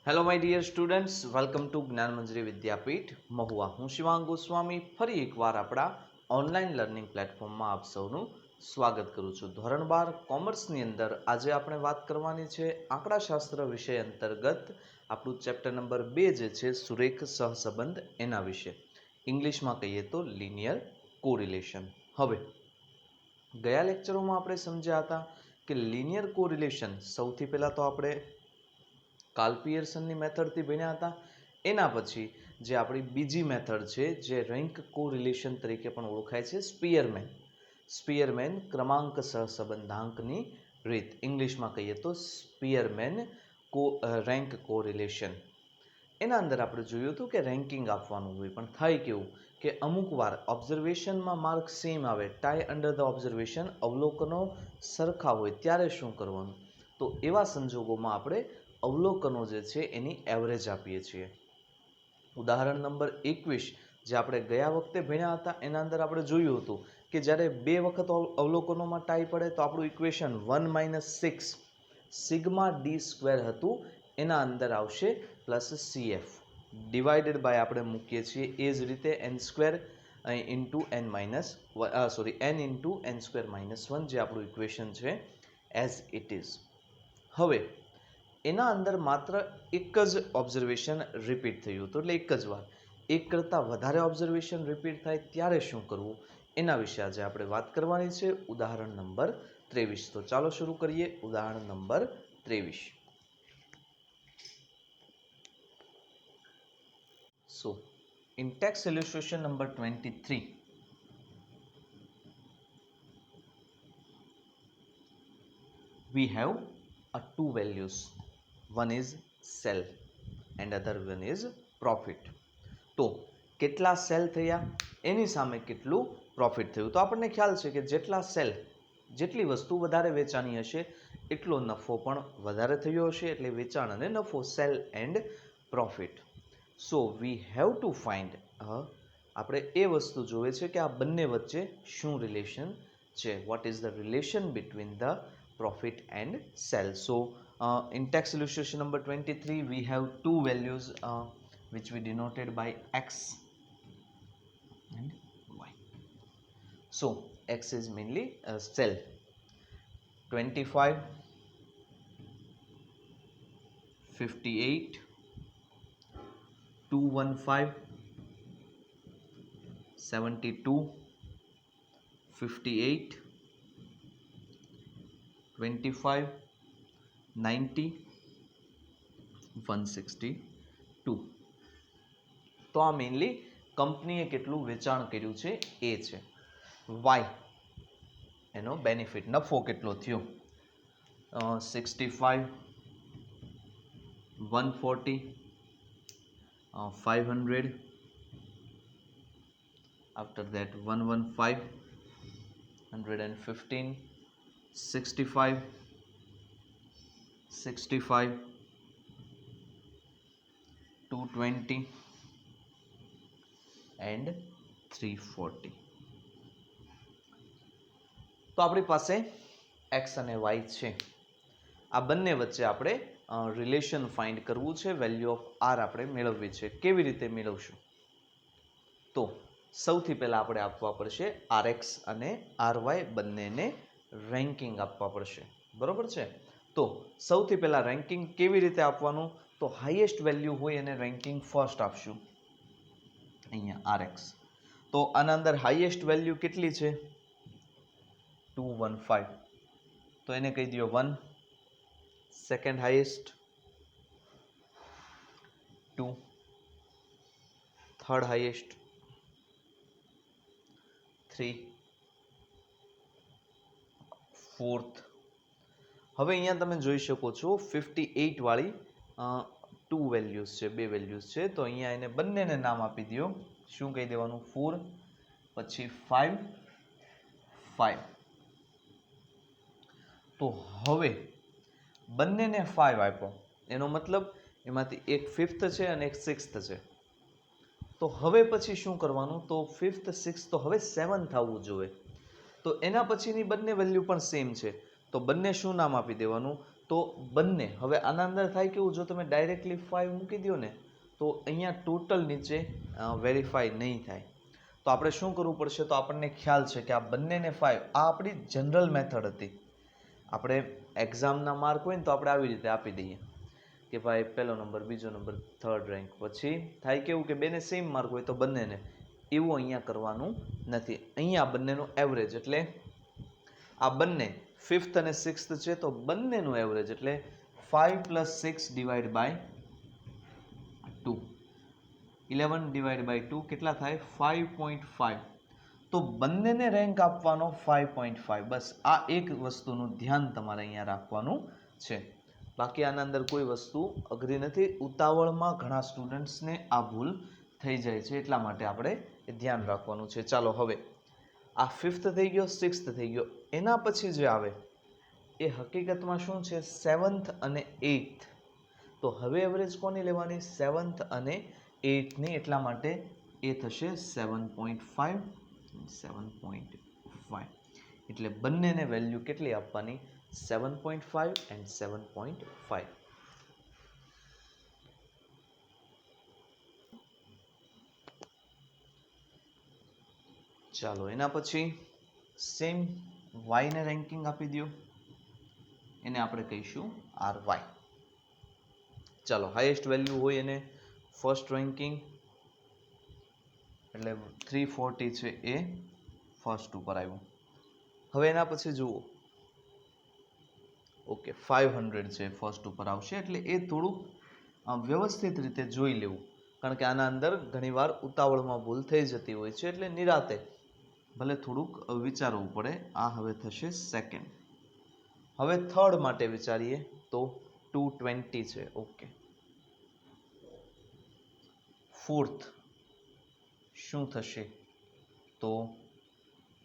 Hello my dear students, welcome to Gyanmanjari Vidyapeeth Mahuva. હું શિવાંગ ગોસ્વામી ફરી એકવાર આપણા ઓનલાઈન લર્નિંગ પ્લેટફોર્મમાં આપ સૌનું સ્વાગત કરું છું. ધોરણ 12 કોમર્સની અંદર આજે આપણે વાત કરવાની છે આંકડાશાસ્ત્ર વિષય અંતર્ગત આપણું ચેપ્ટર નંબર 2 જે છે સુરેખ સહસંબંધ એના વિશે. ઇંગ્લિશમાં કહીએ તો લિનિયર કોરિલેશન. હવે ગયા લેક્ચરોમાં આપણે સમજ્યા હતા કે લિનિયર કોરિલેશન સૌથી પહેલાં તો આપણે કાર્લ પિયર્સનની મેથડથી ભણ્યા હતા. એના પછી જે આપણી બીજી મેથડ છે જે રેન્ક કોરિલેશન તરીકે પણ ઓળખાય છે, સ્પિયરમેન ક્રમાંક સહસંબંધાંકની રીત. ઇંગ્લિશમાં કહીએ તો સ્પિયરમેન રેન્ક કોરિલેશન. એના અંદર આપણે જોયું હતું કે રેન્કિંગ આપવાનું હોય, પણ થાય કેવું કે અમુક વાર ઓબ્ઝર્વેશનમાં માર્ક સેમ આવે, ટાઈ અંડર ધ ઓબ્ઝર્વેશન, અવલોકનો સરખા હોય, ત્યારે શું કરવાનું? તો એવા સંજોગોમાં આપણે અવલોકનો જે છે એની એવરેજ આપીએ છીએ. ઉદાહરણ નંબર 21 જે આપણે ગયા વખતે ભણ્યા હતા એના અંદર આપણે જોયું હતું કે જ્યારે બે વખત અવલોકનોમાં ટાઈ પડે તો આપણું ઇક્વેશન 1 - 6 સિગ્મા ડી સ્ક્વેર હતું, એના અંદર આવશે પ્લસ CF ડિવાઇડેડ બાય આપણે મૂકીએ છીએ એ જ રીતે n square into n into n square minus 1 જે આપણું ઇક્વેશન છે એઝ ઇટ ઇઝ. હવે એના અંદર માત્ર એક જ ઓબ્ઝર્વેશન રિપીટ થયું હતું, એટલે એક જ વાર. એક કરતાં વધારે ઓબ્ઝર્વેશન રિપીટ થાય ત્યારે શું કરવું એના વિશે આજે આપણે વાત કરવાની છે. ઉદાહરણ નંબર 23. તો ચાલો શરૂ કરીએ. ઉદાહરણ number 23. So, in text illustration number 23, we have two values. One is sell and other one is profit. તો કેટલા સેલ થયા એની સામે કેટલું પ્રોફિટ થયું. તો આપણને ખ્યાલ છે કે જેટલી વસ્તુ વધારે વેચાણી હશે એટલો નફો પણ વધારે થયો હશે, એટલે વેચાણ અને નફો, cell and profit. So we have to find, આપણે એ વસ્તુ જોવે છે કે આ બંને વચ્ચે શું રિલેશન છે. What is the relation between the profit and sell? So in text illustration number 23 we have two values which we denoted by x and y. So x is mainly sell, 25, 58, 215, 72, 58, 25, 90, 162. તો આ mainly કંપનીએ કેટલું વેચાણ કર્યું છે એ છે. Y એનો benefit, નફો કેટલો થયો, 65, 140, 500, after that 115, 115, 65, 220 and 340. તો આપણી પાસે x અને y છે. આ બંને વચ્ચે આપણે રિલેશન ફાઇન્ડ કરવું છે, વેલ્યુ ઓફ r આપણે મેળવવી છે. કેવી રીતે મેળવશું? તો સૌથી પહેલા આપણે આપવા પડશે rx અને ry બંનેને રેન્કિંગ આપવા પડશે, બરોબર છે. તો સૌથી પહેલા રેન્કિંગ કેવી રીતે આપવાનું? તો હાઈએસ્ટ વેલ્યુ હોય એને રેન્કિંગ ફર્સ્ટ આપશું, અહીંયા rx. તો આના અંદર હાઈએસ્ટ વેલ્યુ કેટલી છે? 215. તો એને કહી દો 1. Second highest 2. Third highest 3. Fourth. હવે અહીંયા તમે જોઈ શકો છો 58 વાળી બે વેલ્યુઝ છે. તો અહીંયા એને બંનેને નામ આપી દો. શું કહી દેવાનું? 4, પછી 5, 5. તો હવે બંનેને 5 આપ્યો, એનો મતલબ એમાંથી એક 5th છે અને એક 6th છે. તો હવે પછી શું કરવાનું? તો 5th 6th તો હવે 7 થવું જોઈએ. તો એના પછીની બંને વેલ્યુ પણ સેમ છે, તો બંને શું નામ આપી દેવાનું? તો બંને હવે આના અંદર થાય કેવું, જો તમે ડાયરેક્ટલી 5 મૂકી દો ને તો અહીંયા ટોટલ નીચે વેરીફાઈ નહીં થાય. તો આપણે શું કરવું પડશે, તો આપણને ખ્યાલ છે કે આ બંનેને 5, આ આપણી જનરલ મેથડ હતી. આપણે એક્ઝામના માર્ક હોય ને તો આપણે આવી રીતે આપી દઈએ કે ભાઈ પહેલો નંબર, બીજો નંબર, થર્ડ રેન્ક. પછી થાય કેવું કે બેને સેમ માર્ક હોય તો બંનેને, એવું અહીંયા કરવાનું નથી. અહીંયા બંનેનું એવરેજ, એટલે આ બંને 5th અને 6th છે તો બંનેનું એવરેજ, એટલે 5 + 6 ડિવાઈડ બાય 2, 11 ડિવાઈડ બાય 2 કેટલા થાય, 5.5. તો બંનેને રેન્ક આપવાનો 5.5. બસ આ એક વસ્તુનું ધ્યાન તમારે અહીંયા રાખવાનું છે. બાકી આના અંદર કોઈ વસ્તુ અઘરી નથી. ઉતાવળમાં ઘણા સ્ટુડન્ટ્સને આ ભૂલ થઈ જાય છે, એટલા માટે આપણે ધ્યાન રાખવાનું છે. ચાલો હવે આ 5th થઈ ગયો, 6th થઈ ગયો. એના પછી જે આવે એ હકીકતમાં શું છે, 7th અને 8th. તો હવે એવરેજ કોની લેવાની, 7th અને 8thની. એટલા માટે એ થશે 7.5, 7.5. એટલે બંનેને વેલ્યુ કેટલી આપવાની, 7.5 and 7.5. ચાલો એના પછી સેમ વાયને રેન્કિંગ આપી દો, એને આપણે કહીશું RY. ચાલો હાઈએસ્ટ વેલ્યુ હોય એને ફર્સ્ટ રેન્કિંગ, એટલે 340 છે એ ફર્સ્ટ ઉપર આવ્યું. હવે એના પછી જુઓ, ઓકે 500 છે ફર્સ્ટ ઉપર આવશે, એટલે એ થોડુંક વ્યવસ્થિત રીતે જોઈ લેવું, કારણ કે આના અંદર ઘણીવાર ઉતાવળમાં ભૂલ થઈ જતી હોય છે, એટલે નિરાતે ભલે થોડુંક વિચારવું પડે. આ હવે થશે સેકન્ડ. હવે થર્ડ માટે વિચારીએ તો 220 છે, ઓકે. ફોર્થ શું થશે, તો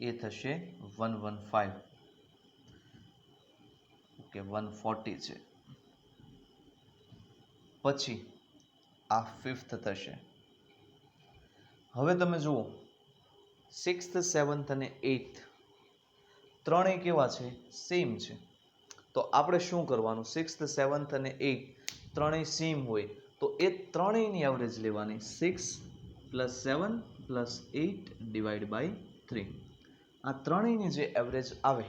એ થશે 115, ઓકે 140 છે. પછી આ 5th થશે. હવે તમે જુઓ 6th, 7th અને 8th ત્રણેય કેવા છે, સેમ છે. તો આપણે શું કરવાનું, 6th, 7th અને 8th ત્રણેય સેમ હોય તો એ ત્રણેયની એવરેજ લેવાની, 6 + 7 + 8 ડિવાઈડ બાય 3. આ ત્રણેયની જે એવરેજ આવે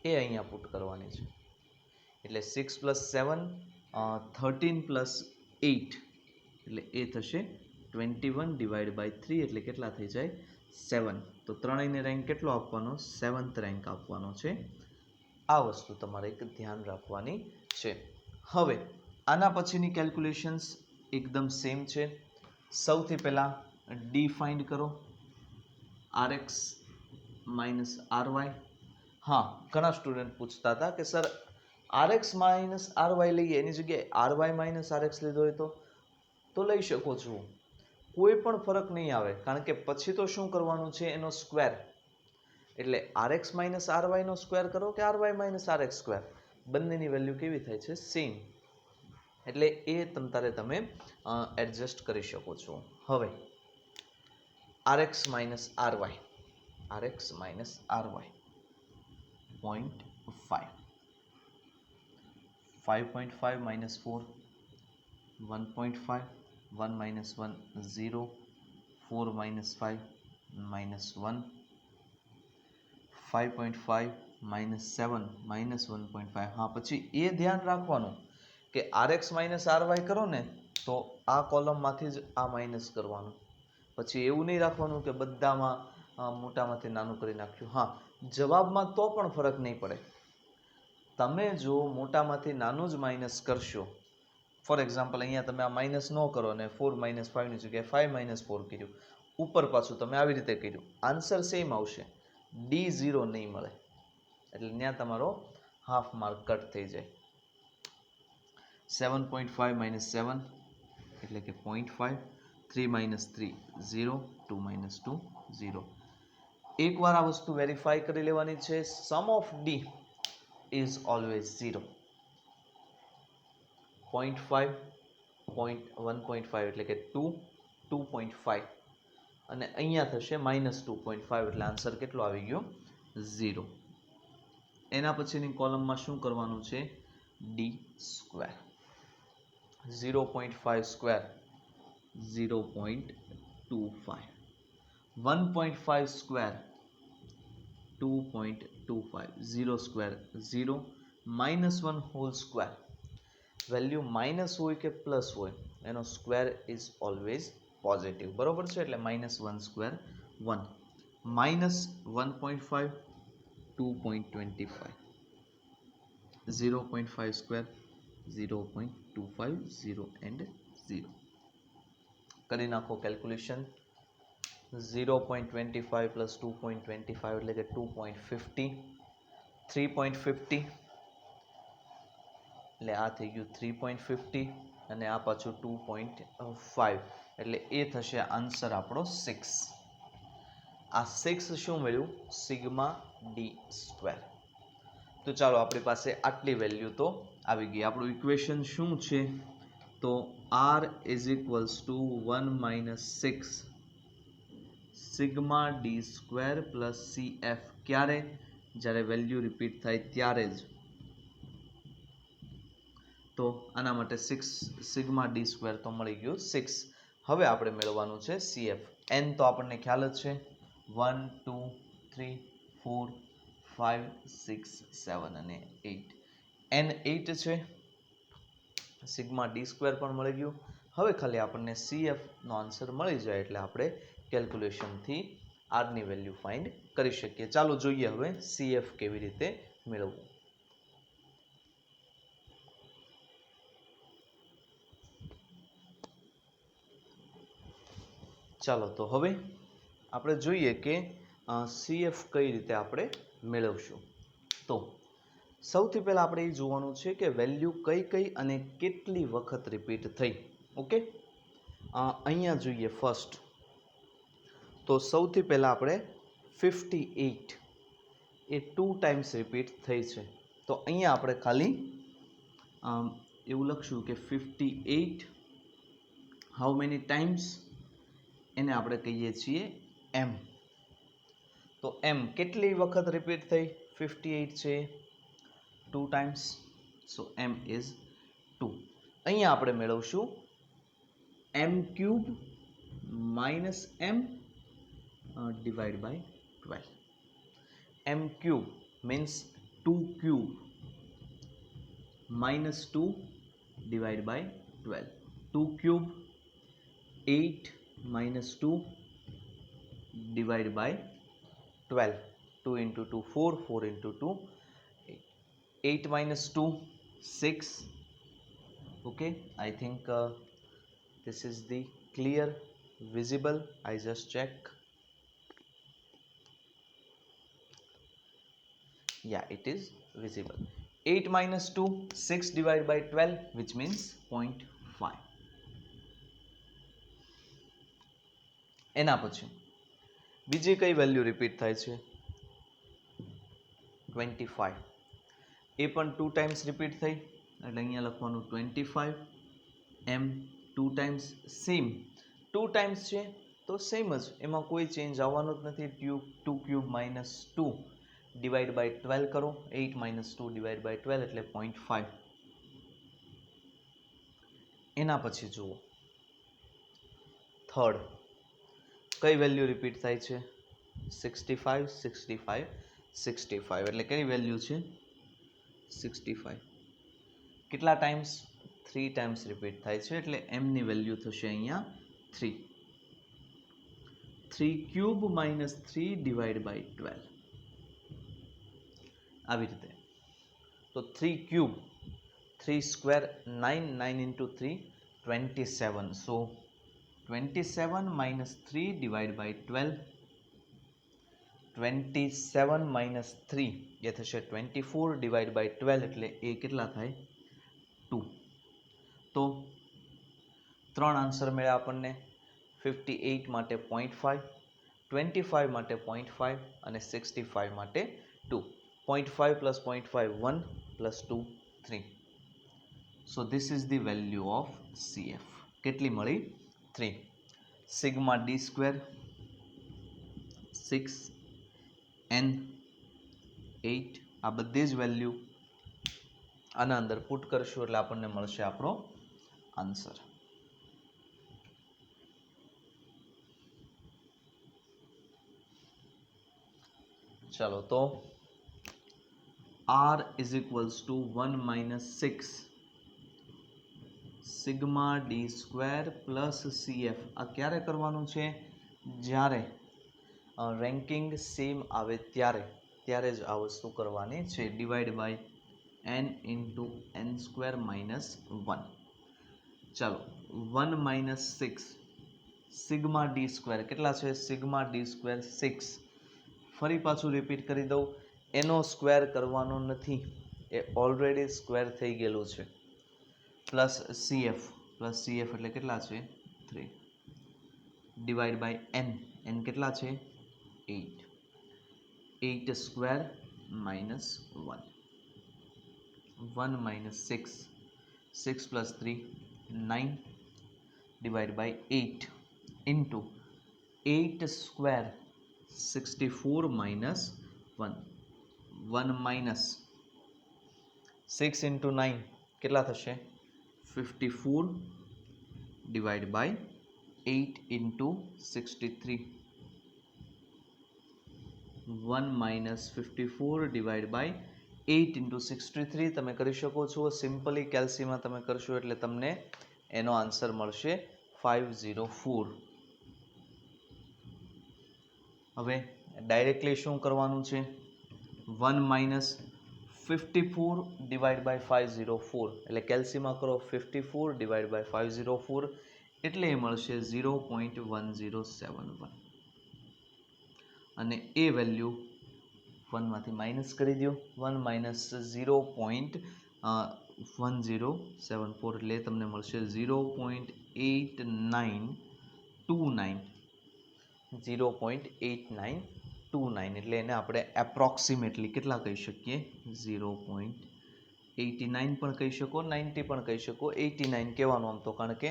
એ અહીંયા પુટ કરવાની છે. એટલે 6 + 7 13 + 8, એટલે એ થશે 21 ડિવાઈડ બાય 3, એટલે કેટલા થઈ જાય, 7. તો ત્રણેયને રેન્ક કેટલો આપવાનો, 7th રેન્ક આપવાનો છે. આ વસ્તુ તમારે એક ધ્યાન રાખવાની છે. હવે આના પછીની કેલ્ક્યુલેશન્સ એકદમ સેમ છે. સૌથી પહેલાં ડી ફાઇન્ડ કરો, RX - RY. હા, ઘણા સ્ટુડન્ટ પૂછતા હતા કે સર RX - RY લઈએ, એની જગ્યાએ RY - RX લીધો હોય તો લઈ શકો છો, કોઈ પણ ફરક નહીં આવે, કારણ કે પછી તો શું કરવાનું છે, એનો સ્ક્વેર. એટલે RX - RY નો સ્ક્વેર કરો કે RY - RX સ્ક્વેર, બંનેની વેલ્યુ કેવી થાય છે, સેમ. એટલે એ તમે એડજસ્ટ કરી શકો છો. હવે RX - RY, RX - RY 0.5, 5.5 - 4, 1.5, 1 - 1 0, 4 - 5 -1, 5.5 - 7 -1.5. હા, પછી એ ધ્યાન રાખવાનું કે RX - RY કરો ને તો આ કોલમમાંથી જ આ માઇનસ કરવાનું. પછી એવું નહીં રાખવાનું કે બધામાં મોટામાંથી નાનું કરી નાખ્યું. હા, જવાબમાં તો પણ ફરક નહીં પડે. તમે જો મોટામાંથી નાનું જ માઇનસ કરશો, ફોર એક્ઝામ્પલ અહીંયા તમે આ માઇનસ ન કરો ને 4 - 5 ની જગ્યાએ 5 - 4 કર્યું, ઉપર પાછું તમે આવી રીતે કર્યું, આન્સર સેમ આવશે, D0 નહીં મળે. એટલે ત્યાં તમારો હાફ માર્ક કટ થઈ જાય. 7.5 - 7 એટલે કે 0.5, 3 - 3 0, 2 - 2 0. એકવાર આ વસ્તુ વેરીફાઈ કરી લેવાની છે. સમ ઓફ ડી ઇઝ ઓલવેઝ 0. 0.5, 1.5 એટલે કે 2, 2.5 અને અહીંયા થશે -2.5, એટલે આન્સર કેટલો આવી ગયો, 0. એના પછીની કોલમમાં શું કરવાનું છે? D square. 0.5 square 0.25, 1.5 square 2.25, 0 square 0, -1 whole square. Value minus હોય કે પ્લસ હોય એનો સ્ક્વેર ઇઝ ઓલવેઝ પોઝિટિવ, બરોબર છે? એટલે -1 સ્ક્વેર 1, -1.5 2.25, 0.5 સ્ક્વેર 0.25, 0 and 0. કરી નાખો કેલ્ક્યુલેશન. 0.25 પ્લસ 2.25 એટલે કે 2.50, 3.50 એટલે આ થઈ ગયું 3.50 અને આ પાછું 2.5 એટલે એ થશે આન્સર આપણો 6. આ 6 શું મળ્યું? Sigma D square. તો ચાલો આપણી પાસે આટલી વેલ્યુ તો આવી ગઈ. આપણું ઇક્વેશન શું છે? તો R is equals to 1 - 6 sigma D square plus CF. ક્યારે? જ્યારે વેલ્યુ રિપીટ થાય ત્યારે જ. તો આના માટે 6 સિગ્મા ડી સ્ક્વેર તો મળી ગયું 6. હવે આપણે મેળવવાનું છે CF. n તો આપણને ખ્યાલ જ છે 1 2 3 4 5 6 7 અને 8. n 8 છે. સિગ્મા ડી સ્ક્વેર પણ મળી ગયું. હવે ખાલી આપણને CF નો આન્સર મળી જાય એટલે આપણે કેલ્ક્યુલેશનથી R ની વેલ્યુ ફાઇન્ડ કરી શકીએ. ચાલો જોઈએ હવે CF કેવી રીતે મેળવવું. ચાલો તો હવે આપણે જોઈએ કે CF કઈ રીતે આપણે મેળવશું. તો સૌથી પહેલા આપણે એ જોવાનું છે કે વેલ્યુ કઈ કઈ અને કેટલી વખત રિપીટ થઈ. ઓકે, અહીંયા જોઈએ ફર્સ્ટ. તો સૌથી પહેલા આપણે 58 એ 2 ટાઈમ્સ રિપીટ થઈ છે. તો અહીંયા આપણે ખાલી એવું લખશું કે 58 હાઉ મેની ટાઈમ્સ, એને આપણે કહીએ છીએ m. તો m કેટલી વખત રિપીટ થઈ? 58 છે 2 ટાઈમ્સ, સો m ઇઝ 2. અહીંયા આપણે મેળવશું m³ - m divided by 12. m³ means 2³ -2 divided by 12. 2³ 8 - 2 divided by 12. 2 into 2 4, 4 into 2 8, 8 - 2 6. Okay, I think this is the clear visible. I just check. Yeah, it is visible. 8 - 2 6 divided by 12, which means 0.5. એના પછી બીજી કઈ value repeat થાય છે? 25. એ પણ 2 times repeat થઈ એટલે અહીંયા લખવાનું 25 m 2 ટાઈમ્સ. સેમ 2 ટાઈમ્સ છે તો સેમ જ, એમાં કોઈ ચેન્જ આવવાનો જ નથી. 2³ - 2 ડિવાઈડ બાય 12 કરો. 8 - 2 ડિવાઈડ બાય 12 એટલે 0.5. એના પછી જુઓ થર્ડ કઈ વેલ્યુ રિપીટ થાય છે? 65 65 65 એટલે કઈ વેલ્યુ છે? 65. કેટલા ટાઈમ્સ? 3 ટાઈમ્સ રિપીટ થાય છે એટલે m ની વેલ્યુ થશે અહીંયા 3. 3³ - 3 divided by 12. આવી રીતે. તો 3³ 3 square 9, 9 into 3 27. So 27 - 3 divided by 12. 27 - 3 એ થશે 24 divided by 12 એટલે એ કેટલા થાય? 2. તો 3 આન્સર મળ્યા આપણને. 58 માટે 0.5, 25 માટે 0.5 અને 65 માટે 2. 0.5 plus 0.5 1 plus 2 3. So this is the value of CF. કેટલી મળી? 3. સિગ્મા ડી સ્ક્વેર 6 n 8 આ બધી જ વેલ્યુ આના અંદર પુટ કરશું એટલે આપણને મળશે આપણો આન્સર. ચલો તો R is equals to 1 minus 6 sigma d square plus CF. આ ક્યારે કરવાનું છે? જ્યારે રેન્કિંગ સેમ આવે ત્યારે જ આ વસ્તુ કરવાની છે. Divide by n into n square minus 1. ચાલો 1 માઇનસ 6 સિગ્મા ડી સ્ક્વેર કેટલા છે? Sigma D square 6. ફરી પાછું રિપીટ કરી દઉં, એનો સ્ક્વેર કરવાનો નથી, એ ઓલરેડી સ્ક્વેર થઈ ગયેલું છે. પ્લસ CF એટલે કેટલા છે? 3 ડિવાઈડ બાય n કેટલા છે? 8 square minus 1. 1 minus 6 plus 3 9 divide by 8 into 8 square 64 minus 1. 1 minus 6 into 9 કેટલા થશે? 54 divided by 8 into 63. 1 minus 54 divided by 8 into 63 તમે કરી શકો છો. સિમ્પલી કેલ્સીમાં તમે કરશો એટલે તમને એનો આન્સર મળશે 504. હવે ડાયરેક્ટલી શું કરવાનું છે? 1 માઇનસ 54 ડિવાઈડ બાય 504 એટલે કેલ્સીમાં કરો 54 ડિવાઈડ બાય 504 એટલે એ મળશે 0.1071 અને એ વેલ્યુ 1 માંથી માઇનસ કરી દો. 1 માઇનસ 0.1074 એટલે તમને મળશે 0.8929. 0.8929 એટલે એને આપણે એપ્રોક્સિમેટલી કેટલા કહી શકીએ? 0.89 પણ કહી શકો, 90 પણ કહી શકો. 89 કહેવાનું આમ તો, કારણ કે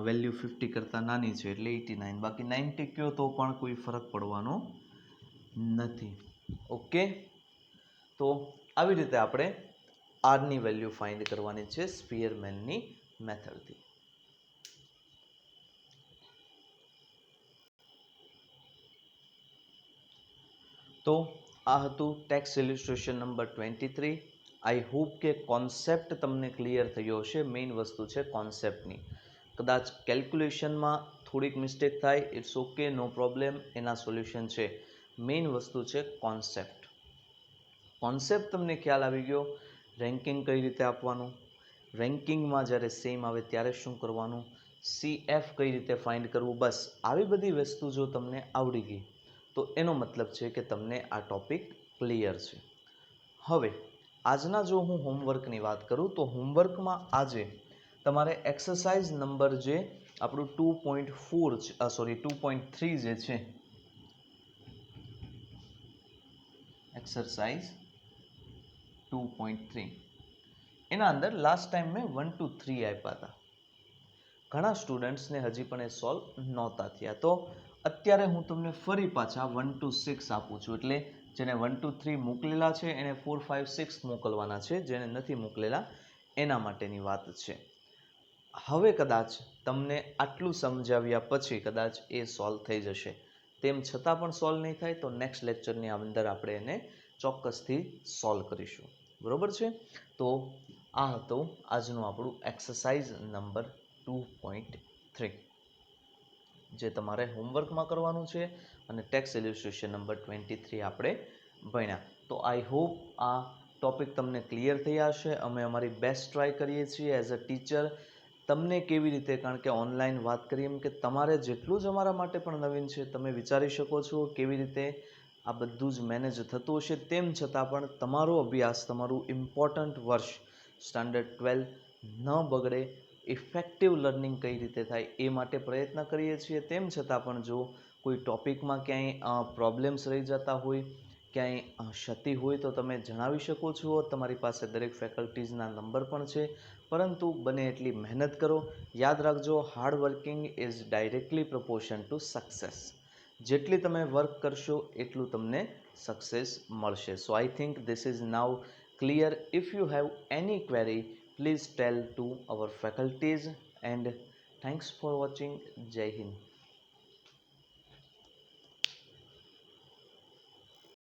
વેલ્યુ 50 કરતાં નાની છે એટલે 89. બાકી 90 કહો તો પણ કોઈ ફરક પડવાનો નથી. ઓકે, તો આવી રીતે આપણે આરની વેલ્યુ ફાઇન્ડ કરવાની છે સ્પીયરમેનની મેથડથી. તો આ હતું ટેક્સ્ટ ઇલિસ્ટ્રેશન નંબર 23. આઈ હોપ કે કોન્સેપ્ટ તમને ક્લિયર થયો હશે. મેઇન વસ્તુ છે કોન્સેપ્ટની. કદાચ કેલ્ક્યુલેશનમાં થોડીક મિસ્ટેક થાય, ઇટ્સ ઓકે, નો પ્રોબ્લેમ, એના સોલ્યુશન છે. મેઇન વસ્તુ છે કોન્સેપ્ટ. કોન્સેપ્ટ તમને ખ્યાલ આવી ગયો, રેન્કિંગ કઈ રીતે આપવાનું, રેન્કિંગમાં જ્યારે સેમ આવે ત્યારે શું કરવાનું, CF કઈ રીતે ફાઇન્ડ કરવું, બસ આવી બધી વસ્તુ જો તમને આવડી ગઈ તો એનો મતલબ છે કે તમને આ ટોપિક ક્લિયર છે. હવે આજના જો હું હોમવર્કની વાત કરું તો હોમવર્કમાં આજે તમારે એક્સરસાઇઝ નંબર જે આપણું 2.3 જે છે, એક્સરસાઇઝ 2.3 એના અંદર લાસ્ટ ટાઈમ મેં 1 to 3 આપ્યા હતા. ઘણા સ્ટુડન્ટ્સને હજી પણ એ સોલ્વ નહોતા થયા. તો અત્યારે હું તમને ફરી પાછા 1 to 6 આપું છું. એટલે જેને 1 to 3 મોકલેલા છે એને 4, 5, 6 મોકલવાના છે. જેને નથી મોકલેલા એના માટેની વાત છે. હવે કદાચ તમને આટલું સમજાવ્યા પછી કદાચ એ સોલ્વ થઈ જશે. તેમ છતાં પણ સોલ્વ નહીં થાય તો નેક્સ્ટ લેક્ચરની અંદર આપણે એને ચોક્કસથી સોલ્વ કરીશું. બરોબર છે? તો આ હતો આજનું આપણું એક્સરસાઇઝ નંબર 2.3 જે તમારે હોમવર્કમાં કરવાનું છે અને ટેક્સ્ટ ઇલિસ્ટ્રેશન નંબર 23 આપણે ભણ્યા. તો આઈ હોપ આ ટોપિક તમને ક્લિયર થયા હશે. અમે અમારી બેસ્ટ ટ્રાય કરીએ છીએ એઝ અ ટીચર તમને કેવી રીતે, કારણ કે ઓનલાઈન વાત કરીએ એમ કે તમારે જેટલું જ અમારા માટે પણ નવીન છે. તમે વિચારી શકો છો કેવી રીતે આ બધું જ મેનેજ થતું હશે. તેમ છતાં પણ તમારો અભ્યાસ, તમારું ઇમ્પોર્ટન્ટ વર્ષ સ્ટાન્ડર્ડ 12 ન બગડે, ઇફેક્ટિવ લર્નિંગ કઈ રીતે થાય એ માટે પ્રયત્ન કરીએ છીએ. તેમ છતાં પણ જો કોઈ ટોપિકમાં ક્યાંય પ્રોબ્લેમ્સ રહી જતા હોય, ક્યાંય ક્ષતિ હોય તો તમે જણાવી શકો છો. તમારી પાસે દરેક ફેકલ્ટીઝના નંબર પણ છે. પરંતુ બને એટલી મહેનત કરો. યાદ રાખજો, hard working is directly proportion to success. જેટલી તમે વર્ક કરશો એટલું તમને સક્સેસ મળશે. So I think this is now clear. If you have any query, please tell to our faculties. And thanks for watching. જય હિન્દ.